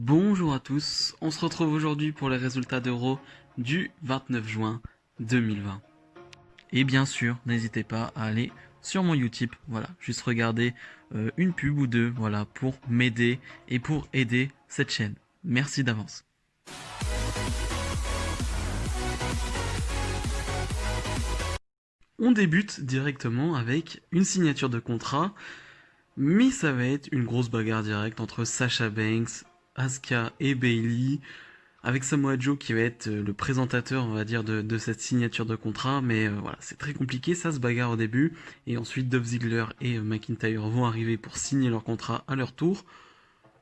Bonjour à tous, on se retrouve aujourd'hui pour les résultats d'Euro du 29 juin 2020. Et bien sûr, n'hésitez pas à aller sur mon Utip, voilà, juste regarder une pub ou deux, voilà, pour m'aider et pour aider cette chaîne. Merci d'avance. On débute directement avec une signature de contrat, mais ça va être une grosse bagarre directe entre Sasha Banks, Asuka et Bayley, avec Samoa Joe qui va être le présentateur, on va dire, de cette signature de contrat. Mais voilà, c'est très compliqué, ça se bagarre au début. Et ensuite, Dolph Ziggler et McIntyre vont arriver pour signer leur contrat à leur tour.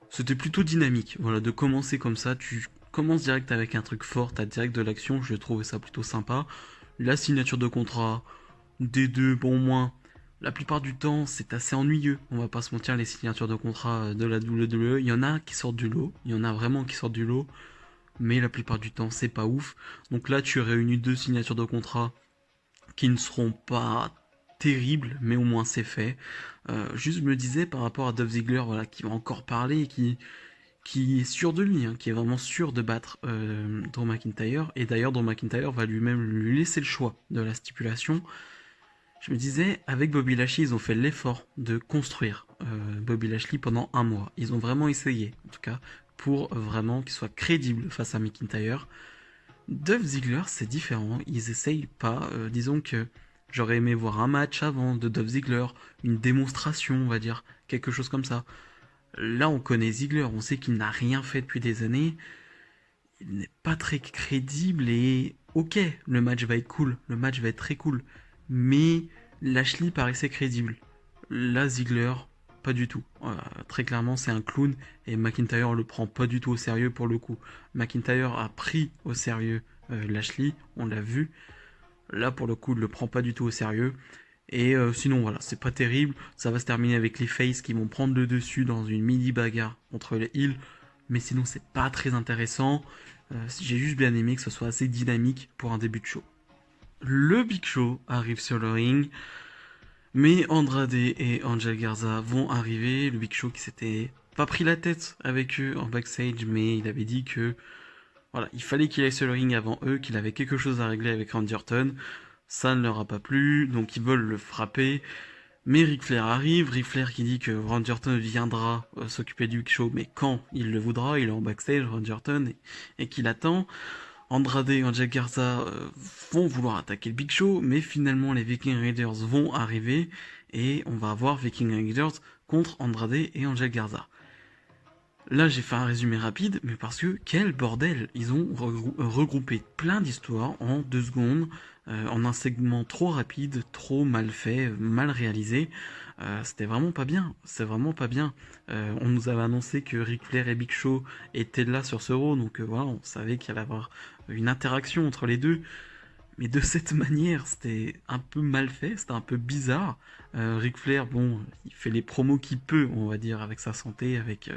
C'était plutôt dynamique, voilà, de commencer comme ça. Tu commences direct avec un truc fort, t'as direct de l'action, je trouvais ça plutôt sympa. La signature de contrat, des deux, bon, moins. La plupart du temps, c'est assez ennuyeux. On va pas se mentir, les signatures de contrat de la WWE. Il y en a qui sortent du lot. Il y en a vraiment qui sortent du lot, mais la plupart du temps c'est pas ouf. Donc là tu réunis deux signatures de contrat qui ne seront pas terribles, mais au moins c'est fait. Juste je me disais par rapport à Dolph Ziggler, voilà, qui va encore parler, qui est sûr de lui, hein, qui est vraiment sûr de battre Drew McIntyre. Et d'ailleurs Drew McIntyre va lui-même lui laisser le choix de la stipulation. Je me disais, avec Bobby Lashley, ils ont fait l'effort de construire Bobby Lashley pendant un mois. Ils ont vraiment essayé, en tout cas, pour vraiment qu'il soit crédible face à McIntyre. Dolph Ziggler, c'est différent. Ils essayent pas. Disons que j'aurais aimé voir un match avant de Dolph Ziggler, une démonstration, on va dire, quelque chose comme ça. Là, on connaît Ziggler, on sait qu'il n'a rien fait depuis des années. Il n'est pas très crédible et ok, le match va être cool, le match va être très cool. Mais Lashley paraissait crédible. Là, Ziggler, pas du tout. Très clairement, c'est un clown et McIntyre le prend pas du tout au sérieux pour le coup. McIntyre a pris au sérieux Lashley, on l'a vu. Là, pour le coup, il le prend pas du tout au sérieux. Et sinon, voilà, c'est pas terrible. Ça va se terminer avec les faces qui vont prendre le dessus dans une mini bagarre entre les heels. Mais sinon, c'est pas très intéressant. J'ai juste bien aimé que ce soit assez dynamique pour un début de show. Le Big Show arrive sur le ring. Mais Andrade et Angel Garza vont arriver. Le Big Show qui s'était pas pris la tête avec eux en backstage, mais il avait dit que voilà, il fallait qu'il aille sur le ring avant eux, qu'il avait quelque chose à régler avec Randy Orton. Ça ne leur a pas plu, donc ils veulent le frapper. Mais Ric Flair arrive, Ric Flair qui dit que Randy Orton viendra s'occuper du Big Show, mais quand il le voudra, il est en backstage, Randy Orton, et qu'il attend. Andrade et Angel Garza vont vouloir attaquer le Big Show, mais finalement les Viking Raiders vont arriver et on va avoir Viking Raiders contre Andrade et Angel Garza. Là j'ai fait un résumé rapide, mais parce que quel bordel. Ils ont regroupé plein d'histoires en 2 secondes, en un segment trop rapide, trop mal fait, mal réalisé. C'était vraiment pas bien, c'est vraiment pas bien. On nous avait annoncé que Ric Flair et Big Show étaient là sur ce Raw, donc voilà, on savait qu'il allait y avoir une interaction entre les deux. Mais de cette manière, c'était un peu mal fait, c'était un peu bizarre. Ric Flair, bon, il fait les promos qu'il peut, on va dire, avec sa santé, avec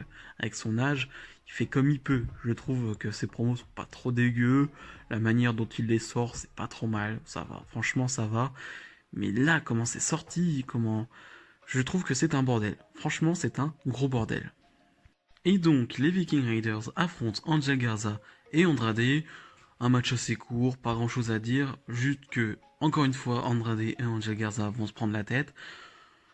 son âge. Il fait comme il peut. Je trouve que ses promos sont pas trop dégueux. La manière dont il les sort, c'est pas trop mal. Ça va, franchement, ça va. Mais là, comment c'est sorti, comment... Je trouve que c'est un bordel. Franchement, c'est un gros bordel. Et donc, les Viking Raiders affrontent Angel Garza et Andrade. Un match assez court, pas grand chose à dire, juste que, encore une fois, Andrade et Angel Garza vont se prendre la tête.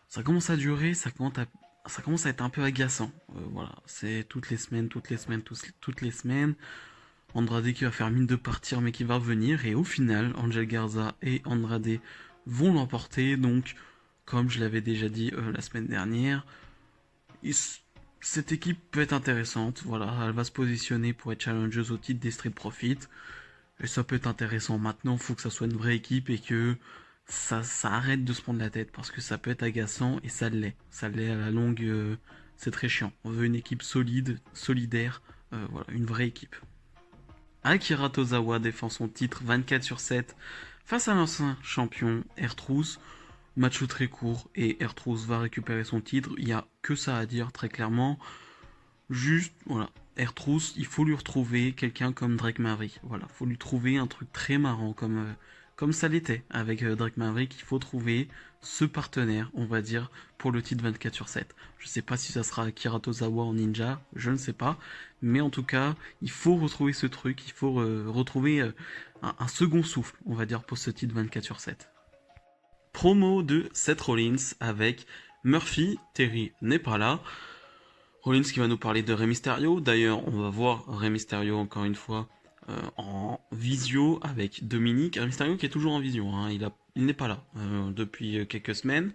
Ça commence à durer, ça commence à être un peu agaçant. Voilà, c'est toutes les semaines, toutes les semaines. Andrade qui va faire mine de partir mais qui va revenir. Et au final, Angel Garza et Andrade vont l'emporter. Donc, comme je l'avais déjà dit la semaine dernière, cette équipe peut être intéressante. Voilà, elle va se positionner pour être challengeuse au titre des Street Profits. Et ça peut être intéressant. Maintenant, il faut que ça soit une vraie équipe et que ça arrête de se prendre la tête parce que ça peut être agaçant et ça l'est. Ça l'est à la longue, c'est très chiant. On veut une équipe solide, solidaire, voilà, une vraie équipe. Akira Tozawa défend son titre 24 sur 7 face à l'ancien champion R-Truth. Match très court et R-Truth va récupérer son titre. Il n'y a que ça à dire très clairement. Juste, voilà, R-Truth, il faut lui retrouver quelqu'un comme Drake Maverick. Voilà, faut lui trouver un truc très marrant comme ça l'était avec Drake Maverick. Il faut trouver ce partenaire, on va dire, pour le titre 24/7. Je sais pas si ça sera Akira Tozawa en ninja, je ne sais pas, mais en tout cas, il faut retrouver ce truc, il faut retrouver un second souffle, on va dire, pour ce titre 24/7. Promo de Seth Rollins avec Murphy. Terry n'est pas là. Rollins qui va nous parler de Rey Mysterio. D'ailleurs, on va voir Rey Mysterio encore une fois en visio avec Dominique. Rey Mysterio qui est toujours en visio, hein. Il n'est pas là depuis quelques semaines.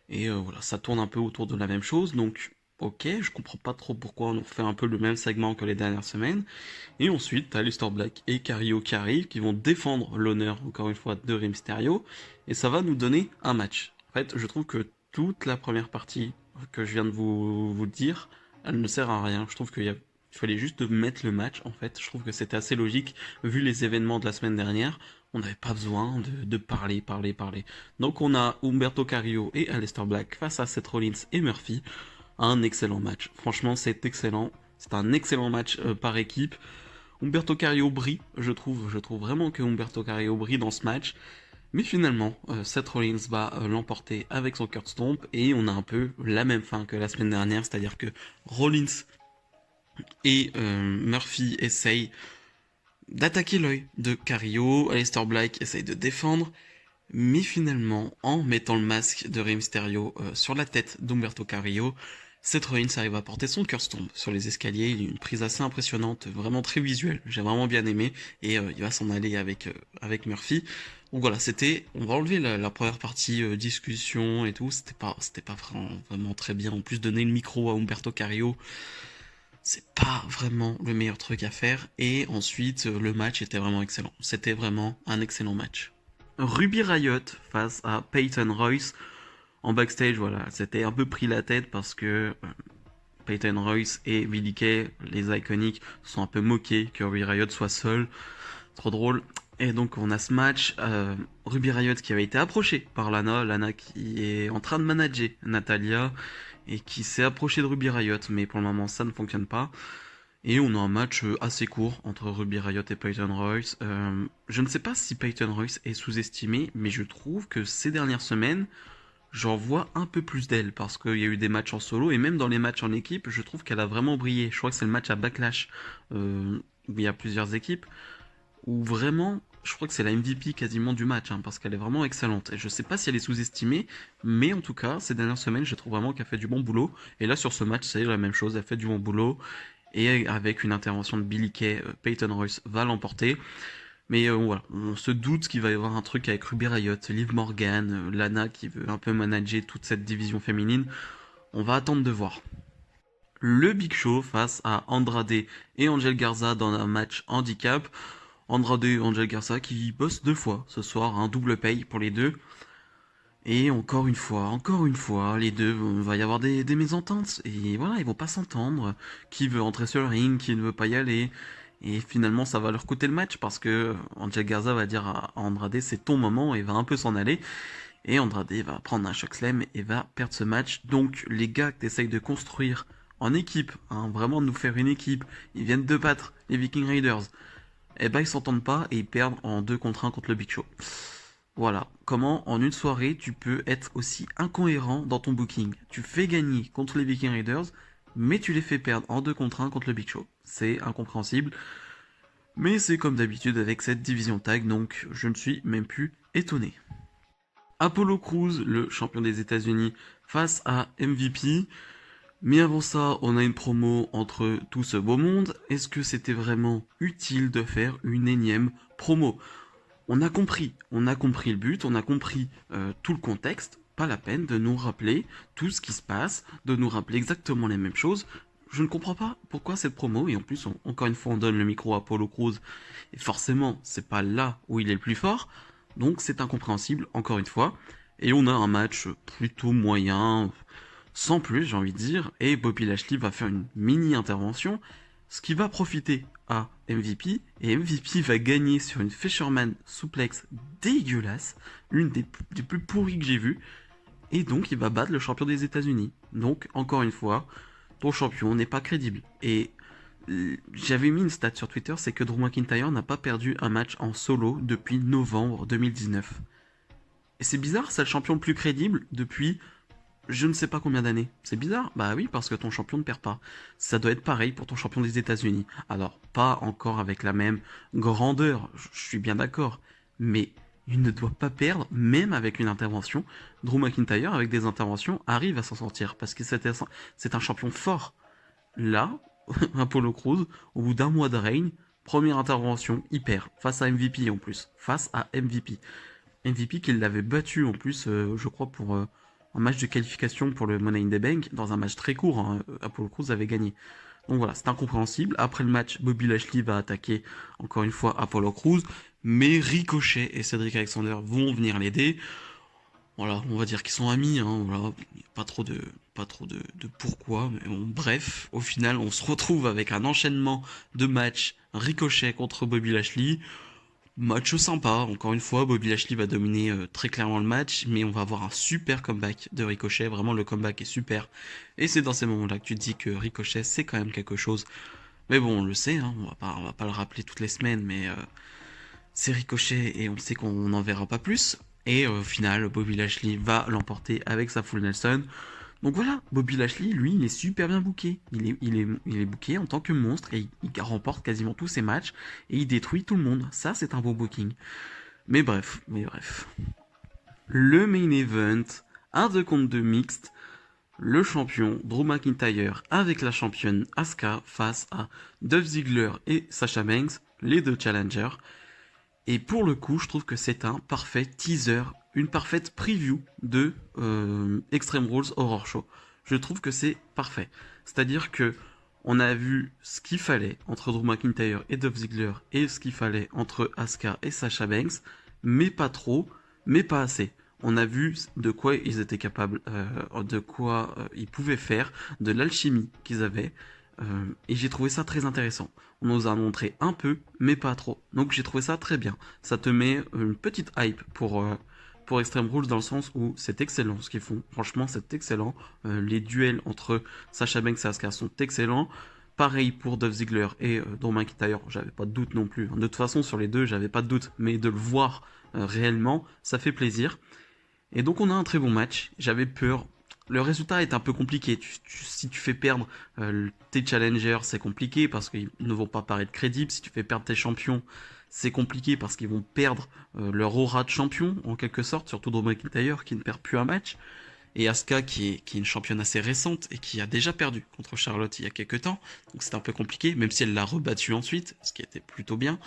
Et voilà, ça tourne un peu autour de la même chose. Donc, ok, je comprends pas trop pourquoi on fait un peu le même segment que les dernières semaines. Et ensuite, t'as Aleister Black et Carrillo qui arrivent, qui vont défendre l'honneur, encore une fois, de Rey Mysterio. Et ça va nous donner un match. En fait, je trouve que toute la première partie que je viens de vous dire, elle ne sert à rien. Je trouve qu'il fallait juste mettre le match, en fait. Je trouve que c'était assez logique, vu les événements de la semaine dernière. On n'avait pas besoin de parler. Donc on a Humberto Carrillo et Aleister Black face à Seth Rollins et Murphy. Un excellent match. Franchement, c'est excellent. C'est un excellent match par équipe. Humberto Carrillo brille, je trouve vraiment que Humberto Carrillo brille dans ce match. Mais finalement, Seth Rollins va l'emporter avec son Kurt Stomp et on a un peu la même fin que la semaine dernière, c'est-à-dire que Rollins et Murphy essayent d'attaquer l'œil de Carrillo, Aleister Black essaye de défendre, mais finalement, en mettant le masque de Rey Mysterio sur la tête d'Umberto Carrillo, Seth Rollins arrive à porter son Curse Stomp sur les escaliers. Il y a une prise assez impressionnante, vraiment très visuelle. J'ai vraiment bien aimé. Et il va s'en aller avec Murphy. Donc voilà, on va enlever la première partie discussion et tout. C'était pas vraiment très bien. En plus, donner le micro à Umberto Carrillo, c'est pas vraiment le meilleur truc à faire. Et ensuite, le match était vraiment excellent. C'était vraiment un excellent match. Ruby Riott face à Peyton Royce. En backstage, voilà, c'était un peu pris la tête parce que Peyton Royce et Billie Kay, les iconiques, sont un peu moqués que Ruby Riott soit seul. Trop drôle. Et donc on a ce match, Ruby Riott qui avait été approchée par Lana qui est en train de manager Natalia et qui s'est approchée de Ruby Riott, mais pour le moment ça ne fonctionne pas. Et on a un match assez court entre Ruby Riott et Peyton Royce. Je ne sais pas si Peyton Royce est sous-estimé, mais je trouve que ces dernières semaines, j'en vois un peu plus d'elle parce qu'il y a eu des matchs en solo et même dans les matchs en équipe, je trouve qu'elle a vraiment brillé. Je crois que c'est le match à Backlash où il y a plusieurs équipes où vraiment, je crois que c'est la MVP quasiment du match hein, parce qu'elle est vraiment excellente. Et je sais pas si elle est sous-estimée, mais en tout cas, ces dernières semaines, je trouve vraiment qu'elle fait du bon boulot. Et là, sur ce match, c'est la même chose, elle fait du bon boulot. Et avec une intervention de Billie Kay, Peyton Royce va l'emporter. Mais voilà, on se doute qu'il va y avoir un truc avec Ruby Riott, Liv Morgan, Lana qui veut un peu manager toute cette division féminine. On va attendre de voir. Le Big Show face à Andrade et Angel Garza dans un match handicap. Andrade et Angel Garza qui bossent 2 fois ce soir, un double paye pour les deux. Et encore une fois, les deux, il va y avoir des mésententes. Et voilà, ils vont pas s'entendre. Qui veut entrer sur le ring, qui ne veut pas y aller. Et finalement, ça va leur coûter le match parce que Angel Garza va dire à Andrade c'est ton moment et va un peu s'en aller. Et Andrade va prendre un choc-slam et va perdre ce match. Donc les gars qui essayent de construire en équipe, hein, vraiment de nous faire une équipe, ils viennent de battre les Viking Raiders. Et ben ils s'entendent pas et ils perdent en 2 contre 1 contre le Big Show. Voilà, comment en une soirée tu peux être aussi incohérent dans ton booking. Tu fais gagner contre les Viking Raiders, mais tu les fais perdre en 2 contre 1 contre le Big Show. C'est incompréhensible. Mais c'est comme d'habitude avec cette division tag, donc je ne suis même plus étonné. Apollo Crews, le champion des États-Unis, face à MVP. Mais avant ça, on a une promo entre tout ce beau monde. Est-ce que c'était vraiment utile de faire une énième promo? On a compris le but, on a compris tout le contexte. Pas la peine de nous rappeler tout ce qui se passe, de nous rappeler exactement les mêmes choses. Je ne comprends pas pourquoi cette promo, et en plus, encore une fois, on donne le micro à Apollo Crews, et forcément, c'est pas là où il est le plus fort, donc c'est incompréhensible, encore une fois. Et on a un match plutôt moyen, sans plus, j'ai envie de dire, et Bobby Lashley va faire une mini-intervention, ce qui va profiter à MVP, et MVP va gagner sur une Fisherman Suplex dégueulasse, l'une des plus pourries que j'ai vues, et donc il va battre le champion des États-Unis. Donc, encore une fois, ton champion n'est pas crédible. Et J'avais mis une stat sur Twitter, c'est que Drew McIntyre n'a pas perdu un match en solo depuis novembre 2019. Et c'est bizarre, c'est le champion le plus crédible depuis je ne sais pas combien d'années. C'est bizarre. Bah oui, parce que ton champion ne perd pas. Ça doit être pareil pour ton champion des États-Unis. Alors, pas encore avec la même grandeur, je suis bien d'accord. Mais il ne doit pas perdre, même avec une intervention. Drew McIntyre, avec des interventions, arrive à s'en sortir. Parce que c'est un champion fort. Là, Apollo Crews, au bout d'un mois de règne, première intervention, il perd. Face à MVP en plus. Face à MVP. MVP qui l'avait battu en plus, je crois, pour un match de qualification pour le Money in the Bank, dans un match très court, hein, Apollo Crews avait gagné. Donc voilà, c'est incompréhensible. Après le match, Bobby Lashley va attaquer encore une fois Apollo Crews, mais Ricochet et Cedric Alexander vont venir l'aider. Voilà, on va dire qu'ils sont amis, hein, voilà, pas trop de pourquoi, mais bon, bref, au final, on se retrouve avec un enchaînement de matchs Ricochet contre Bobby Lashley. Match sympa, encore une fois, Bobby Lashley va dominer très clairement le match, mais on va avoir un super comeback de Ricochet, vraiment le comeback est super, et c'est dans ces moments-là que tu te dis que Ricochet c'est quand même quelque chose, mais bon on le sait, hein, on va pas le rappeler toutes les semaines, mais c'est Ricochet et on sait qu'on n'en verra pas plus, et au final Bobby Lashley va l'emporter avec sa full Nelson. Donc voilà, Bobby Lashley, lui, il est super bien booké. Il est booké en tant que monstre et il remporte quasiment tous ses matchs et il détruit tout le monde. Ça, c'est un beau booking. Mais bref. Le main event, un 2 contre 2 mixte, le champion Drew McIntyre avec la championne Asuka face à Dolph Ziggler et Sasha Banks, les deux challengers. Et pour le coup, je trouve que c'est un parfait teaser, une parfaite preview de Extreme Rules Horror Show. Je trouve que c'est parfait. C'est-à-dire que on a vu ce qu'il fallait entre Drew McIntyre et Dolph Ziggler et ce qu'il fallait entre Asuka et Sasha Banks, mais pas trop, mais pas assez. On a vu de quoi ils étaient capables, de quoi ils pouvaient faire, de l'alchimie qu'ils avaient, et j'ai trouvé ça très intéressant. On nous a montré un peu, mais pas trop. Donc j'ai trouvé ça très bien. Ça te met une petite hype pour Extreme Rules dans le sens où c'est excellent ce qu'ils font. Franchement, c'est excellent. Les duels entre Sasha Banks et Asuka sont excellents. Pareil pour Dolph Ziggler et Drew McIntyre, j'avais pas de doute non plus. De toute façon, sur les deux, j'avais pas de doute. Mais de le voir réellement, ça fait plaisir. Et donc on a un très bon match. J'avais peur. Le résultat est un peu compliqué. Si tu fais perdre tes challengers, c'est compliqué parce qu'ils ne vont pas paraître crédibles. Si tu fais perdre tes champions, c'est compliqué parce qu'ils vont perdre leur aura de champion, en quelque sorte, surtout Drew McIntyre qui ne perd plus un match. Et Asuka qui est une championne assez récente et qui a déjà perdu contre Charlotte il y a quelques temps. Donc c'est un peu compliqué, même si elle l'a rebattu ensuite, ce qui était plutôt bien.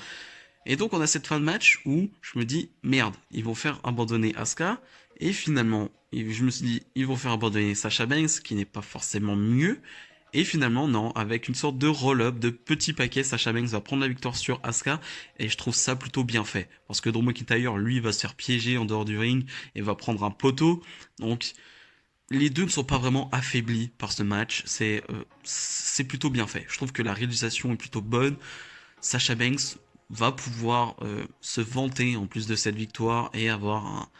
Et donc on a cette fin de match où je me dis merde, ils vont faire abandonner Asuka et finalement je me suis dit ils vont faire abandonner Sasha Banks qui n'est pas forcément mieux et finalement non, avec une sorte de roll-up de petit paquet, Sasha Banks va prendre la victoire sur Asuka et je trouve ça plutôt bien fait parce que Drew McIntyre lui va se faire piéger en dehors du ring et va prendre un poteau. Donc les deux ne sont pas vraiment affaiblis par ce match, c'est plutôt bien fait. Je trouve que la réalisation est plutôt bonne. Sasha Banks va pouvoir se vanter en plus de cette victoire et avoir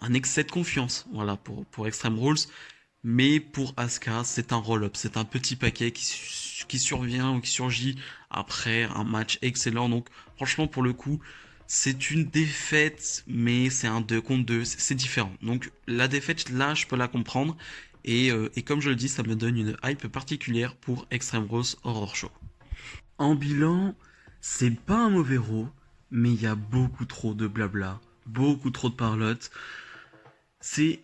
un excès de confiance, voilà, pour Extreme Rules. Mais pour Asuka, c'est un roll-up, c'est un petit paquet qui survient ou qui surgit après un match excellent. Donc franchement, pour le coup, c'est une défaite, mais c'est un 2 contre 2, c'est différent. Donc la défaite, là, je peux la comprendre. Et comme je le dis, ça me donne une hype particulière pour Extreme Rules Horror Show. En bilan, c'est pas un mauvais raw, mais il y a beaucoup trop de blabla, beaucoup trop de parlotte. C'est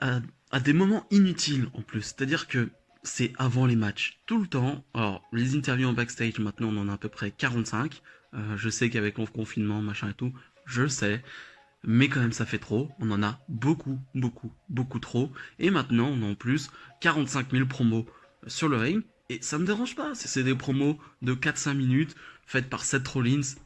à des moments inutiles en plus, c'est-à-dire que c'est avant les matchs, tout le temps. Alors, les interviews en backstage, maintenant on en a à peu près 45. Je sais qu'avec le confinement, machin et tout, je le sais. Mais quand même, ça fait trop. On en a beaucoup, beaucoup, beaucoup trop. Et maintenant, on a en plus 45 000 promos sur le ring. Et ça me dérange pas. C'est des promos de 4-5 minutes faites par Seth Rollins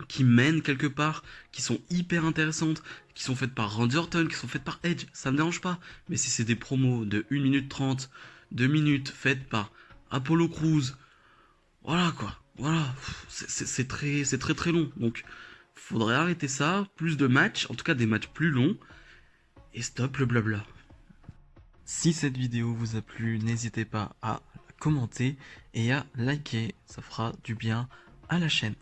qui mènent quelque part, qui sont hyper intéressantes, qui sont faites par Randy Orton, qui sont faites par Edge. Ça me dérange pas. Mais si c'est des promos de 1 minute 30, 2 minutes faites par Apollo Crews, voilà quoi. Voilà. C'est très très long. Donc, faudrait arrêter ça, plus de matchs, en tout cas des matchs plus longs, et stop le blabla. Si cette vidéo vous a plu, n'hésitez pas à la commenter et à liker. Ça fera du bien à la chaîne.